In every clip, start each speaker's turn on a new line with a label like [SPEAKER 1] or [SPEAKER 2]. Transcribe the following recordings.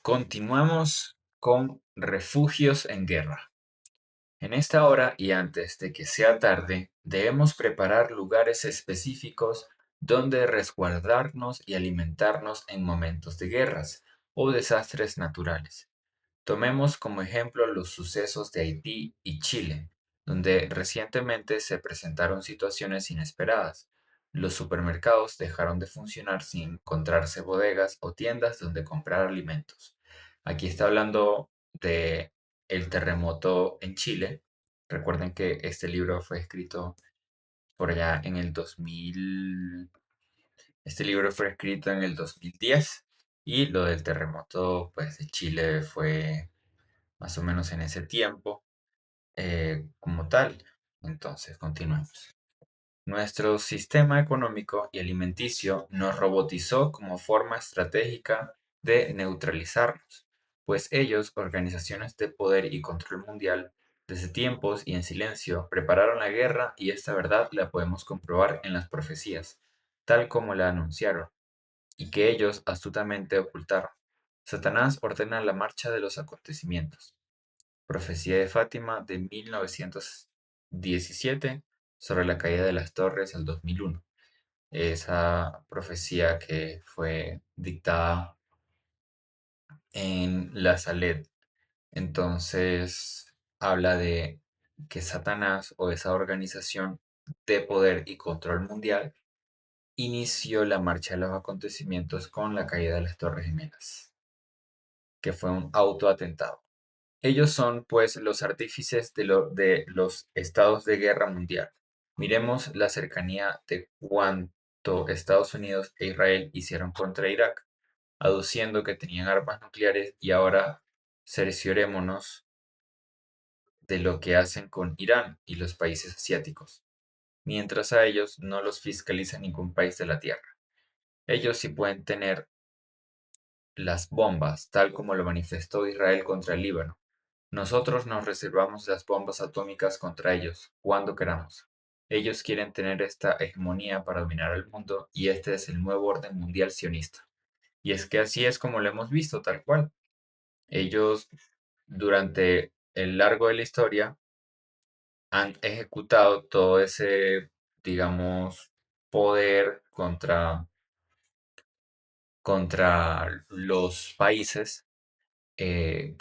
[SPEAKER 1] Continuamos con refugios en guerra. En esta hora y antes de que sea tarde, debemos preparar lugares específicos donde resguardarnos y alimentarnos en momentos de guerras o desastres naturales. Tomemos como ejemplo los sucesos de Haití y Chile, donde recientemente se presentaron situaciones inesperadas. Los supermercados dejaron de funcionar sin encontrarse bodegas o tiendas donde comprar alimentos. Aquí está hablando de el terremoto en Chile. Recuerden que este libro fue escrito por allá en el 2000. Este libro fue escrito en el 2010 y lo del terremoto pues de Chile fue más o menos en ese tiempo como tal. Entonces, continuemos. Nuestro sistema económico y alimenticio nos robotizó como forma estratégica de neutralizarnos, pues ellos, organizaciones de poder y control mundial, desde tiempos y en silencio, prepararon la guerra y esta verdad la podemos comprobar en las profecías, tal como la anunciaron, y que ellos astutamente ocultaron. Satanás ordena la marcha de los acontecimientos. Profecía de Fátima de 1917 sobre la caída de las torres al 2001. Esa profecía que fue dictada en La Salette. Entonces habla de que Satanás o esa organización de poder y control mundial inició la marcha de los acontecimientos con la caída de las Torres Gemelas, que fue un autoatentado. Ellos son, pues, los artífices de los estados de guerra mundial. Miremos la cercanía de cuanto Estados Unidos e Israel hicieron contra Irak, aduciendo que tenían armas nucleares y ahora cerciorémonos de lo que hacen con Irán y los países asiáticos, mientras a ellos no los fiscaliza ningún país de la Tierra. Ellos sí pueden tener las bombas, tal como lo manifestó Israel contra el Líbano. Nosotros nos reservamos las bombas atómicas contra ellos, cuando queramos. Ellos quieren tener esta hegemonía para dominar el mundo y este es el nuevo orden mundial sionista. Y es que así es como lo hemos visto, tal cual. Ellos, durante el largo de la historia, han ejecutado todo ese, digamos, poder contra los países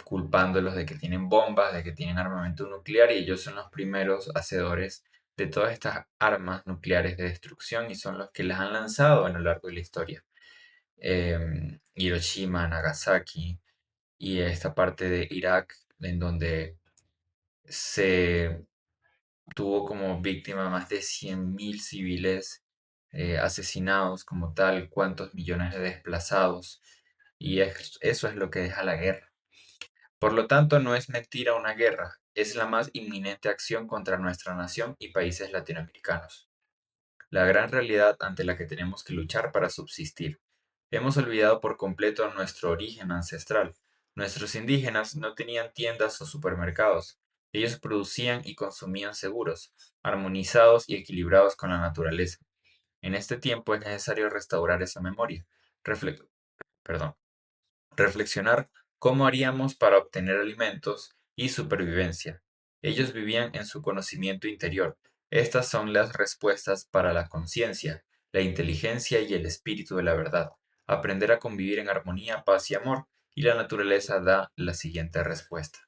[SPEAKER 1] culpándolos de que tienen bombas, de que tienen armamento nuclear y ellos son los primeros hacedores de todas estas armas nucleares de destrucción y son los que las han lanzado a lo largo de la historia. Hiroshima, Nagasaki y esta parte de Irak en donde se tuvo como víctima más de 100.000 civiles asesinados como tal, cuántos millones de desplazados y eso es lo que deja la guerra. Por lo tanto, no es mentira una guerra, es la más inminente acción contra nuestra nación y países latinoamericanos, la gran realidad ante la que tenemos que luchar para subsistir. Hemos olvidado por completo nuestro origen ancestral. Nuestros indígenas no tenían tiendas o supermercados. Ellos producían y consumían seguros, armonizados y equilibrados con la naturaleza. En este tiempo es necesario restaurar esa memoria. Refle- perdón, reflexionar cómo haríamos para obtener alimentos y supervivencia. Ellos vivían en su conocimiento interior. Estas son las respuestas para la conciencia, la inteligencia y el espíritu de la verdad. Aprender a convivir en armonía, paz y amor. Y la naturaleza da la siguiente respuesta.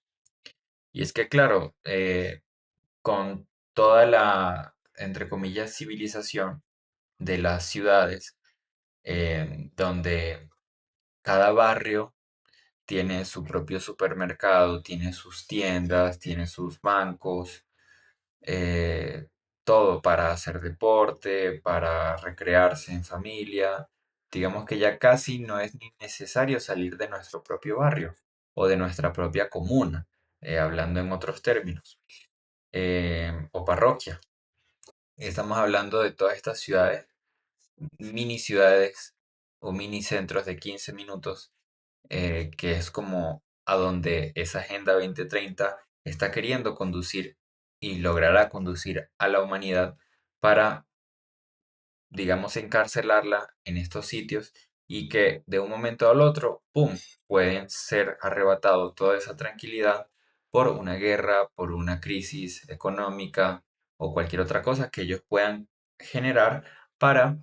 [SPEAKER 1] Y es que, claro, con toda la, entre comillas, civilización de las ciudades, donde cada barrio tiene su propio supermercado, tiene sus tiendas, tiene sus bancos, eh, todo para hacer deporte, para recrearse en familia. Digamos que ya casi no es ni necesario salir de nuestro propio barrio o de nuestra propia comuna, hablando en otros términos, o parroquia. Estamos hablando de todas estas ciudades, mini ciudades o mini centros de 15 minutos que es como a donde esa Agenda 2030 está queriendo conducir y logrará conducir a la humanidad para, digamos, encarcelarla en estos sitios y que de un momento al otro, ¡pum!, pueden ser arrebatados toda esa tranquilidad por una guerra, por una crisis económica o cualquier otra cosa que ellos puedan generar para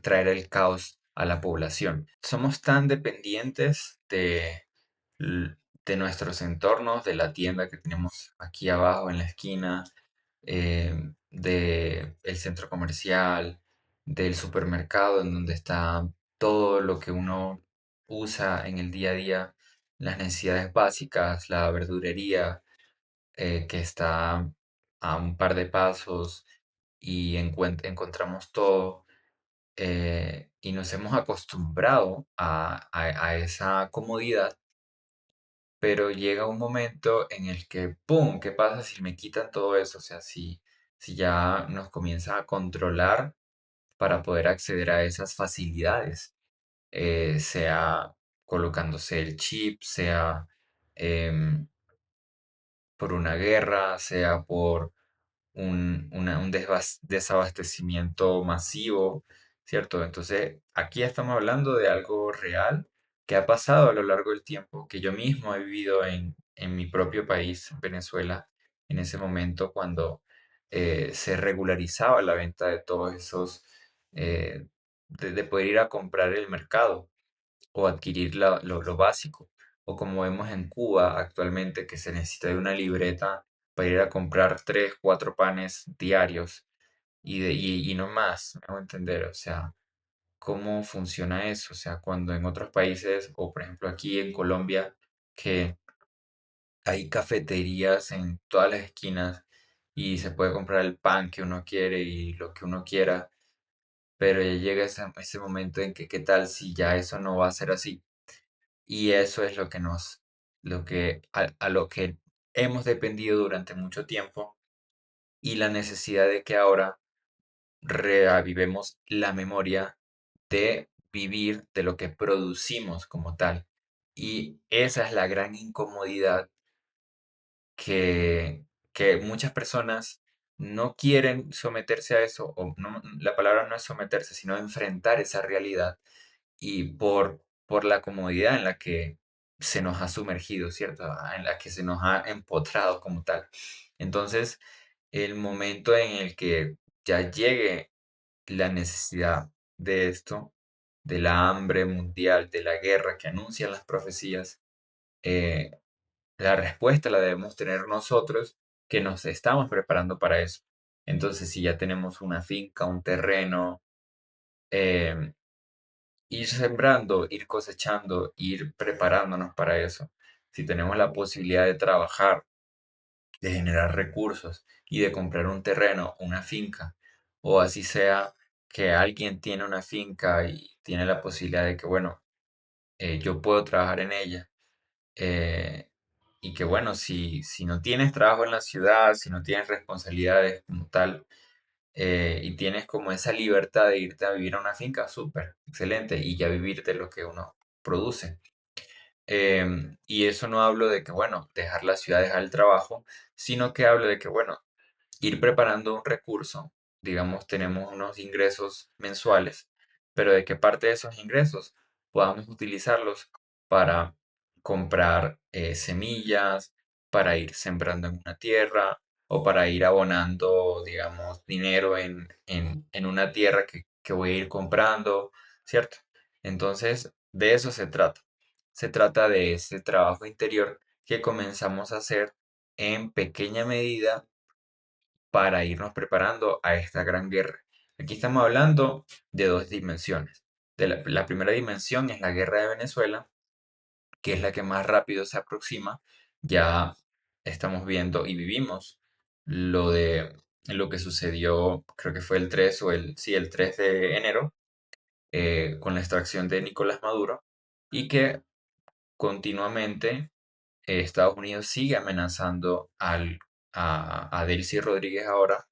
[SPEAKER 1] traer el caos a la población. Somos tan dependientes l- de nuestros entornos, de la tienda que tenemos aquí abajo en la esquina, del centro comercial, del supermercado en donde está todo lo que uno usa en el día a día, las necesidades básicas, la verdurería, que está a un par de pasos y encontramos todo, y nos hemos acostumbrado a esa comodidad, pero llega un momento en el que, ¡pum!, ¿qué pasa si me quitan todo eso? O sea, si ya nos comienza a controlar para poder acceder a esas facilidades, sea colocándose el chip, sea em, por una guerra, sea por un desabastecimiento masivo, ¿cierto? Entonces, aquí estamos hablando de algo real que ha pasado a lo largo del tiempo, que yo mismo he vivido en mi propio país, Venezuela, en ese momento cuando se regularizaba la venta de todos esos, de poder ir a comprar el mercado o adquirir lo básico. O como vemos en Cuba actualmente, que se necesita de una libreta para ir a comprar 3, 4 panes diarios y no más, me hago entender. O sea, ¿cómo funciona eso? O sea, cuando en otros países, o por ejemplo aquí en Colombia, que hay cafeterías en todas las esquinas y se puede comprar el pan que uno quiere y lo que uno quiera, pero ya llega ese momento en que, ¿qué tal si ya eso no va a ser así? Y eso es lo que a lo que hemos dependido durante mucho tiempo y la necesidad de que ahora reavivemos la memoria de vivir de lo que producimos como tal. Y esa es la gran incomodidad que, que muchas personas no quieren someterse a eso, o no, la palabra no es someterse, sino enfrentar esa realidad y por la comodidad en la que se nos ha sumergido, ¿cierto? En la que se nos ha empotrado como tal. Entonces, el momento en el que ya llegue la necesidad de esto, de la hambre mundial, de la guerra que anuncian las profecías, eh, la respuesta la debemos tener nosotros que nos estamos preparando para eso. Entonces, si ya tenemos una finca, un terreno, em, ir sembrando, ir cosechando, ir preparándonos para eso. Si tenemos la posibilidad de trabajar, de generar recursos y de comprar un terreno, una finca, o así sea que alguien tiene una finca y tiene la posibilidad de que, bueno, yo puedo trabajar en ella. Y que, bueno, si no tienes trabajo en la ciudad, si no tienes responsabilidades como tal, y tienes como esa libertad de irte a vivir a una finca, súper, excelente, y ya vivir de lo que uno produce. Y eso no hablo de que, bueno, dejar la ciudad, dejar el trabajo, sino que hablo de que, bueno, ir preparando un recurso, digamos, tenemos unos ingresos mensuales, pero de que parte de esos ingresos podamos utilizarlos para comprar semillas, para ir sembrando en una tierra o para ir abonando, digamos, dinero en una tierra que voy a ir comprando, ¿cierto? Entonces, de eso se trata. Se trata de ese trabajo interior que comenzamos a hacer en pequeña medida para irnos preparando a esta gran guerra. Aquí estamos hablando de dos dimensiones. La primera dimensión es la guerra de Venezuela, que es la que más rápido se aproxima. Ya estamos viendo y vivimos lo que sucedió, creo que fue el 3 o sí, el 3 de enero, con la extracción de Nicolás Maduro, y que continuamente Estados Unidos sigue amenazando a Delcy Rodríguez ahora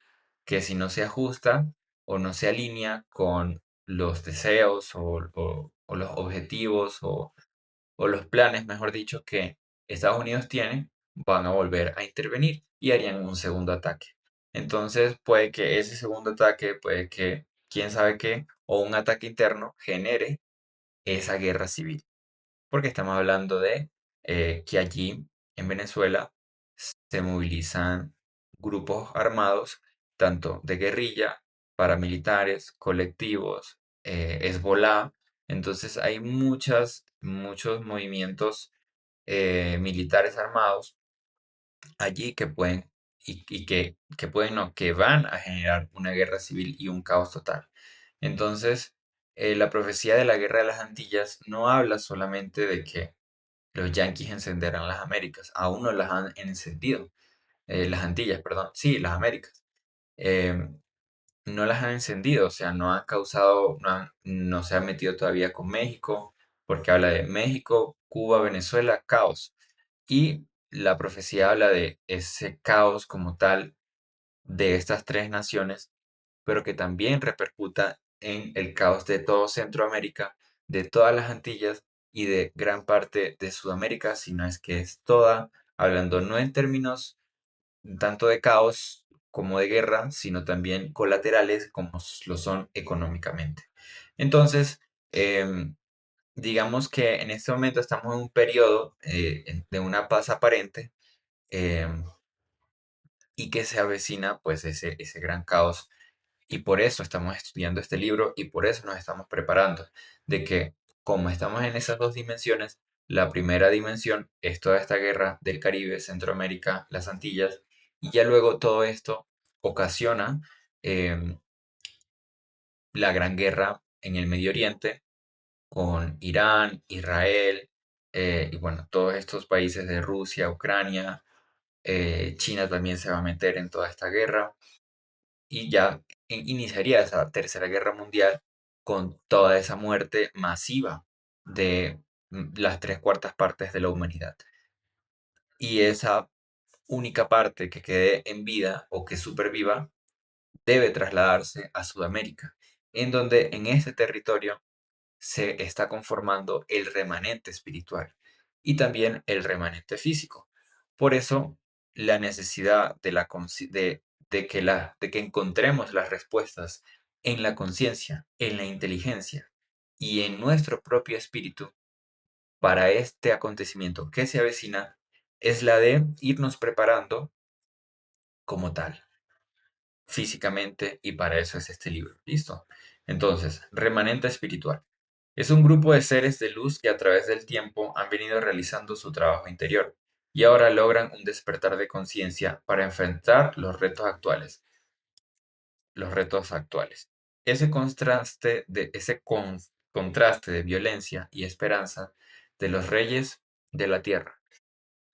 [SPEAKER 1] que si no se ajusta o no se alinea con los deseos o los objetivos o los planes, mejor dicho, que Estados Unidos tiene, van a volver a intervenir y harían un segundo ataque. Entonces puede que ese segundo ataque, puede que, quién sabe qué, o un ataque interno genere esa guerra civil, porque estamos hablando de que allí en Venezuela se movilizan grupos armados, tanto de guerrilla, paramilitares, colectivos, Hezbolá. Entonces hay muchos movimientos militares armados allí que pueden, que pueden, no, que van a generar una guerra civil y un caos total. Entonces, la profecía de la guerra de las Antillas no habla solamente de que los yanquis encenderán las Américas, aún no las han encendido, las Antillas, perdón, sí, las Américas. Em, no las han encendido, o sea, no han causado, no se han metido todavía con México, porque habla de México, Cuba, Venezuela, caos. Y la profecía habla de ese caos como tal de estas tres naciones, pero que también repercuta en el caos de todo Centroamérica, de todas las Antillas y de gran parte de Sudamérica, si no es que es toda, hablando no en términos tanto de caos como de guerra, sino también colaterales como lo son económicamente. Entonces, digamos que en este momento estamos en un periodo de una paz aparente, em, y que se avecina pues ese gran caos, y por eso estamos estudiando este libro y por eso nos estamos preparando, de que como estamos en esas dos dimensiones, la primera dimensión es toda esta guerra del Caribe, Centroamérica, las Antillas, y ya luego todo esto ocasiona em, la gran guerra en el Medio Oriente con Irán, Israel, y bueno, todos estos países de Rusia, Ucrania, China también se va a meter en toda esta guerra y ya iniciaría esa tercera guerra mundial con toda esa muerte masiva de las tres cuartas partes de la humanidad. Y esa única parte que quede en vida o que superviva debe trasladarse a Sudamérica, en donde en ese territorio se está conformando el remanente espiritual y también el remanente físico. Por eso, la necesidad de que encontremos las respuestas en la conciencia, en la inteligencia y en nuestro propio espíritu para este acontecimiento que se avecina es la de irnos preparando como tal físicamente, y para eso es este libro. ¿Listo? Entonces, remanente espiritual. Es un grupo de seres de luz que a través del tiempo han venido realizando su trabajo interior y ahora logran un despertar de conciencia para enfrentar los retos actuales. Ese contraste de violencia y esperanza de los reyes de la Tierra,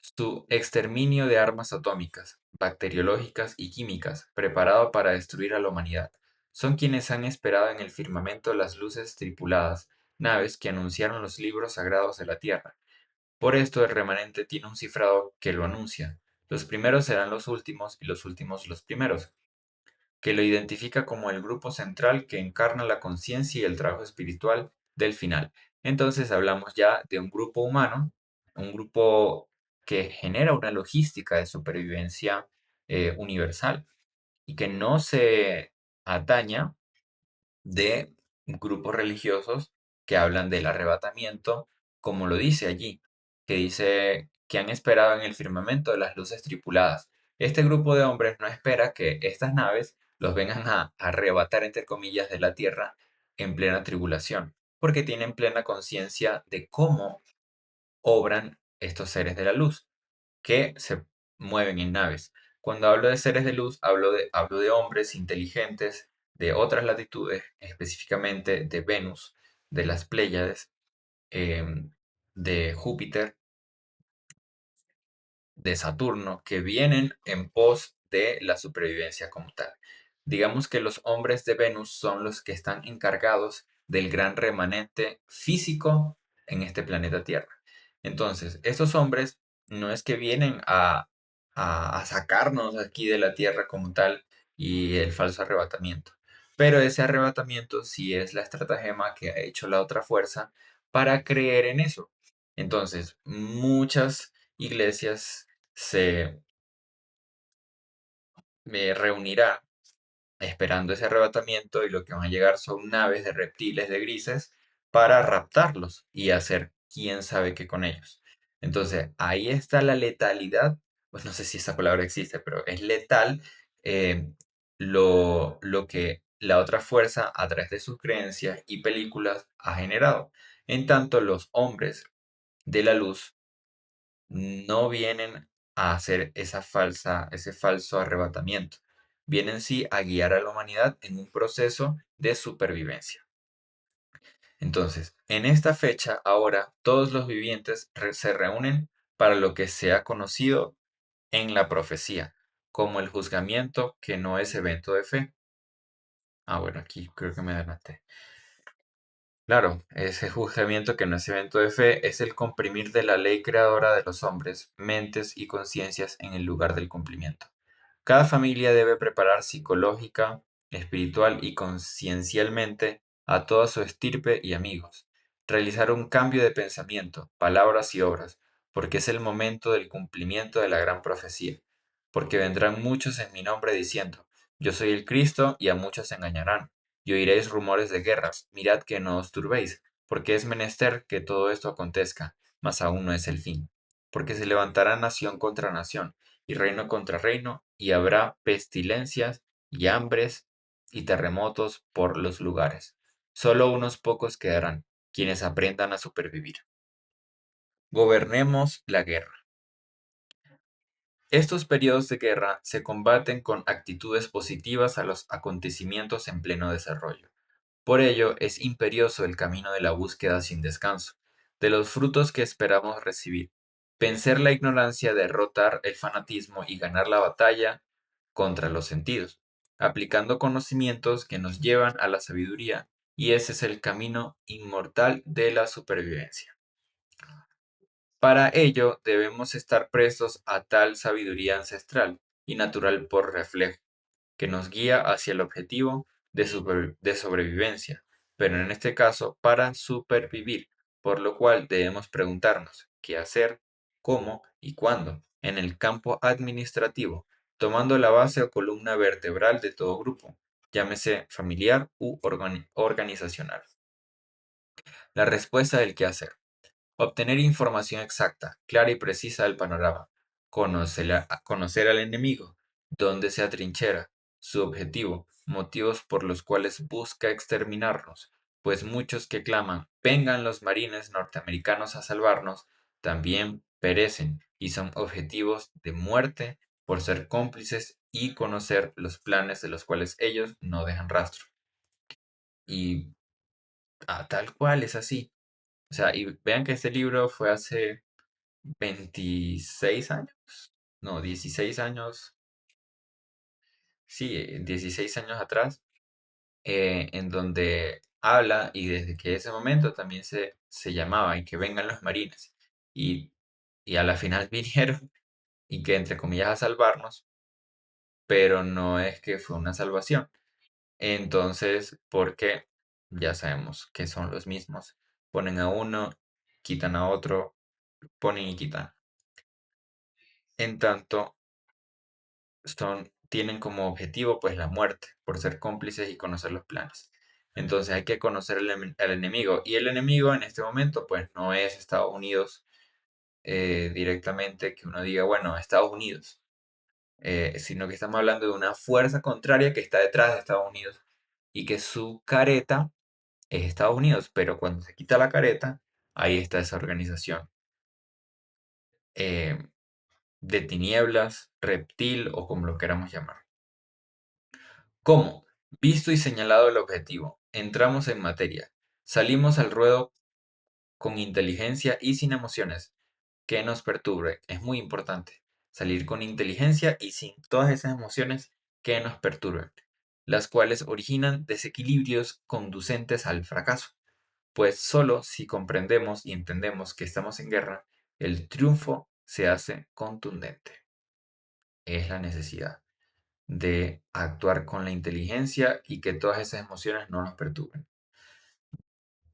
[SPEAKER 1] su exterminio de armas atómicas, bacteriológicas y químicas, preparado para destruir a la humanidad, son quienes han esperado en el firmamento las luces tripuladas, naves que anunciaron los libros sagrados de la Tierra. Por esto el remanente tiene un cifrado que lo anuncia. Los primeros serán los últimos y los últimos los primeros, que lo identifica como el grupo central que encarna la conciencia y el trabajo espiritual del final. Entonces hablamos ya de un grupo humano, un grupo que genera una logística de supervivencia universal y que no se ataña de grupos religiosos que hablan del arrebatamiento, como lo dice allí, que dice que han esperado en el firmamento de las luces tripuladas. Este grupo de hombres no espera que estas naves los vengan a arrebatar, entre comillas, de la tierra en plena tribulación, porque tienen plena conciencia de cómo obran estos seres de la luz que se mueven en naves. Cuando hablo de seres de luz, hablo de hombres inteligentes de otras latitudes, específicamente de Venus, de las Pléyades, em, de Júpiter, de Saturno, que vienen en pos de la supervivencia como tal. Digamos que los hombres de Venus son los que están encargados del gran remanente físico en este planeta Tierra. Entonces, estos hombres no es que vienen a sacarnos aquí de la Tierra como tal y el falso arrebatamiento, pero ese arrebatamiento sí es la estratagema que ha hecho la otra fuerza para creer en eso. Entonces, muchas iglesias se reunirán esperando ese arrebatamiento y lo que van a llegar son naves de reptiles de grises para raptarlos y hacer quién sabe qué con ellos. Entonces, ahí está la letalidad, pues no sé si esa palabra existe, pero es letal eh, lo que la otra fuerza a través de sus creencias y películas ha generado. En tanto, los hombres de la luz no vienen a hacer ese falso arrebatamiento. Vienen sí a guiar a la humanidad en un proceso de supervivencia. Entonces, en esta fecha, ahora, todos los vivientes se reúnen para lo que se ha conocido en la profecía, como el juzgamiento que no es evento de fe. Ah, bueno, aquí creo que me adelanté. Claro, ese juzgamiento que no es evento de fe es el comprimir de la ley creadora de los hombres, mentes y conciencias en el lugar del cumplimiento. Cada familia debe preparar psicológica, espiritual y conciencialmente a toda su estirpe y amigos, realizar un cambio de pensamiento, palabras y obras, porque es el momento del cumplimiento de la gran profecía. Porque vendrán muchos en mi nombre diciendo, yo soy el Cristo, y a muchos engañarán, y oiréis rumores de guerras. Mirad que no os turbéis, porque es menester que todo esto acontezca, mas aún no es el fin. Porque se levantará nación contra nación y reino contra reino, y habrá pestilencias y hambres y terremotos por los lugares. Solo unos pocos quedarán, quienes aprendan a supervivir. Gobernemos la guerra. Estos periodos de guerra se combaten con actitudes positivas a los acontecimientos en pleno desarrollo. Por ello es imperioso el camino de la búsqueda sin descanso, de los frutos que esperamos recibir, vencer la ignorancia, derrotar el fanatismo y ganar la batalla contra los sentidos, aplicando conocimientos que nos llevan a la sabiduría, y ese es el camino inmortal de la supervivencia. Para ello debemos estar prestos a tal sabiduría ancestral y natural por reflejo que nos guía hacia el objetivo de sobrevivencia, pero en este caso para supervivir, por lo cual debemos preguntarnos qué hacer, cómo y cuándo en el campo administrativo, tomando la base o columna vertebral de todo grupo, llámese familiar u organizacional. La respuesta del qué hacer. Obtener información exacta, clara y precisa del panorama. Conocer al enemigo, dónde se atrinchera, su objetivo, motivos por los cuales busca exterminarnos, pues muchos que claman, vengan los marines norteamericanos a salvarnos, también perecen y son objetivos de muerte por ser cómplices y conocer los planes de los cuales ellos no dejan rastro. Y tal cual es así. O sea, y vean que este libro fue hace 26 años, no, 16 años, sí, 16 años atrás, en donde habla y desde que ese momento también se llamaba y que vengan los marines y, y a la final vinieron y que entre comillas a salvarnos, pero no es que fue una salvación. Entonces, porque ya sabemos que son los mismos, ponen a uno, quitan a otro, ponen y quitan. En tanto, tienen como objetivo pues la muerte, por ser cómplices y conocer los planes. Entonces hay que conocer al enemigo. Y el enemigo en este momento pues no es Estados Unidos directamente, que uno diga, bueno, Estados Unidos, sino que estamos hablando de una fuerza contraria que está detrás de Estados Unidos y que su careta es Estados Unidos, pero cuando se quita la careta, ahí está esa organización eh, de tinieblas, reptil o como lo queramos llamar. ¿Cómo? Visto y señalado el objetivo, entramos en materia. Salimos al ruedo con inteligencia y sin emociones que nos perturbe. Es muy importante salir con inteligencia y sin todas esas emociones que nos perturben, las cuales originan desequilibrios conducentes al fracaso. Pues solo si comprendemos y entendemos que estamos en guerra, el triunfo se hace contundente. Es la necesidad de actuar con la inteligencia y que todas esas emociones no nos perturben.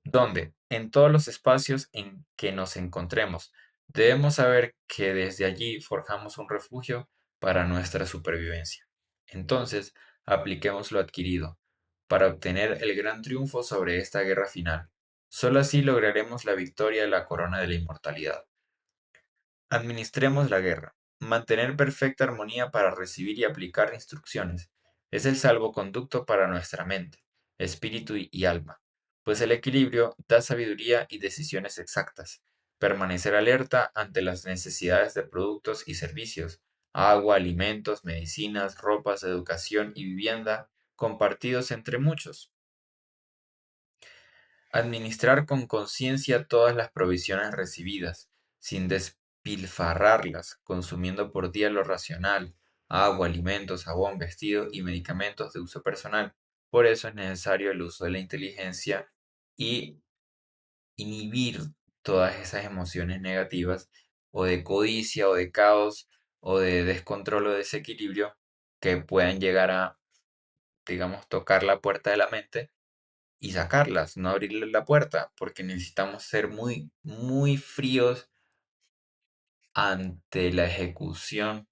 [SPEAKER 1] ¿Dónde? En todos los espacios en que nos encontremos. Debemos saber que desde allí forjamos un refugio para nuestra supervivencia. Entonces, apliquemos lo adquirido para obtener el gran triunfo sobre esta guerra final. Solo así lograremos la victoria de la corona de la inmortalidad. Administremos la guerra. Mantener perfecta armonía para recibir y aplicar instrucciones es el salvoconducto para nuestra mente, espíritu y alma, pues el equilibrio da sabiduría y decisiones exactas. Permanecer alerta ante las necesidades de productos y servicios, agua, alimentos, medicinas, ropas, educación y vivienda compartidos entre muchos. Administrar con conciencia todas las provisiones recibidas, sin despilfarrarlas, consumiendo por día lo racional, agua, alimentos, jabón, vestido y medicamentos de uso personal. Por eso es necesario el uso de la inteligencia y inhibir todas esas emociones negativas o de codicia o de caos o de descontrol o desequilibrio que puedan llegar a, digamos, tocar la puerta de la mente y sacarlas, no abrirles la puerta, porque necesitamos ser muy, muy fríos ante la ejecución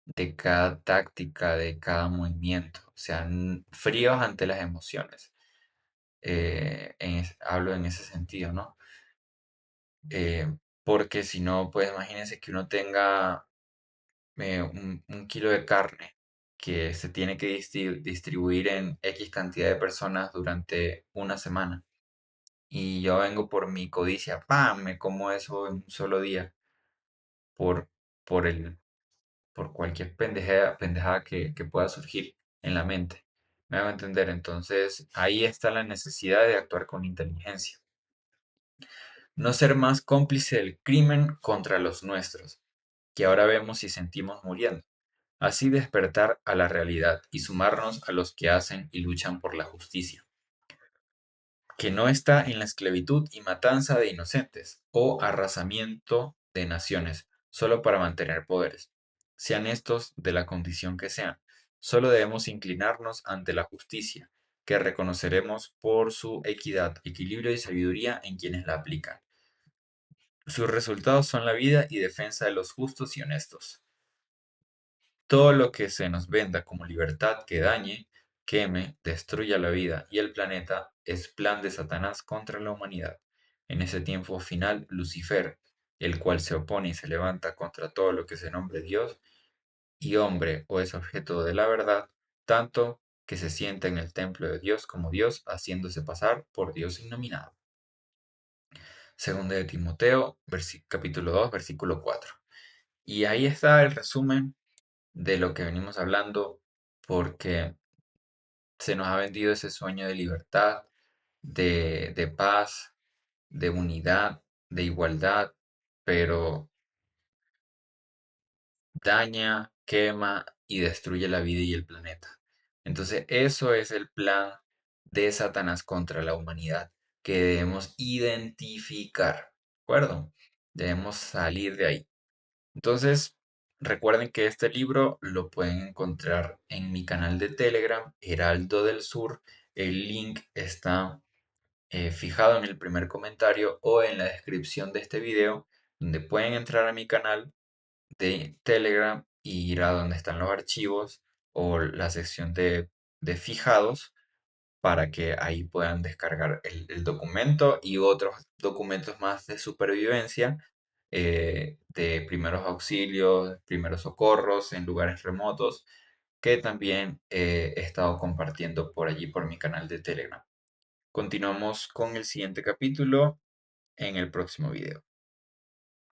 [SPEAKER 1] de cada táctica, de cada movimiento, o sea, fríos ante las emociones. Hablo en ese sentido, ¿no? Porque si no, pues imagínense que uno tenga un kilo de carne que se tiene que distribuir en X cantidad de personas durante una semana y yo vengo por mi codicia, ¡pam! Me como eso en un solo día por, por el, por cualquier pendejada que pueda surgir en la mente. Me hago entender, entonces ahí está la necesidad de actuar con inteligencia. No ser más cómplice del crimen contra los nuestros, que ahora vemos y sentimos muriendo. Así despertar a la realidad y sumarnos a los que hacen y luchan por la justicia, que no está en la esclavitud y matanza de inocentes o arrasamiento de naciones, solo para mantener poderes, sean estos de la condición que sean. Solo debemos inclinarnos ante la justicia, que reconoceremos por su equidad, equilibrio y sabiduría en quienes la aplican. Sus resultados son la vida y defensa de los justos y honestos. Todo lo que se nos venda como libertad que dañe, queme, destruya la vida y el planeta es plan de Satanás contra la humanidad. En ese tiempo final, Lucifer, el cual se opone y se levanta contra todo lo que se nombre Dios y hombre o es objeto de la verdad, tanto que se sienta en el templo de Dios como Dios, haciéndose pasar por Dios innominado. Segunda de Timoteo, capítulo 2, versículo 4. Y ahí está el resumen de lo que venimos hablando, porque se nos ha vendido ese sueño de libertad, de paz, de unidad, de igualdad, pero daña, quema y destruye la vida y el planeta. Entonces, eso es el plan de Satanás contra la humanidad que debemos identificar, ¿de acuerdo? Debemos salir de ahí. Entonces, recuerden que este libro lo pueden encontrar en mi canal de Telegram, Heraldo del Sur. El link está fijado en el primer comentario o en la descripción de este video, donde pueden entrar a mi canal de Telegram y ir a donde están los archivos o la sección de fijados para que ahí puedan descargar el documento y otros documentos más de supervivencia, de primeros auxilios, primeros socorros en lugares remotos, que también he estado compartiendo por allí por mi canal de Telegram. Continuamos con el siguiente capítulo en el próximo video.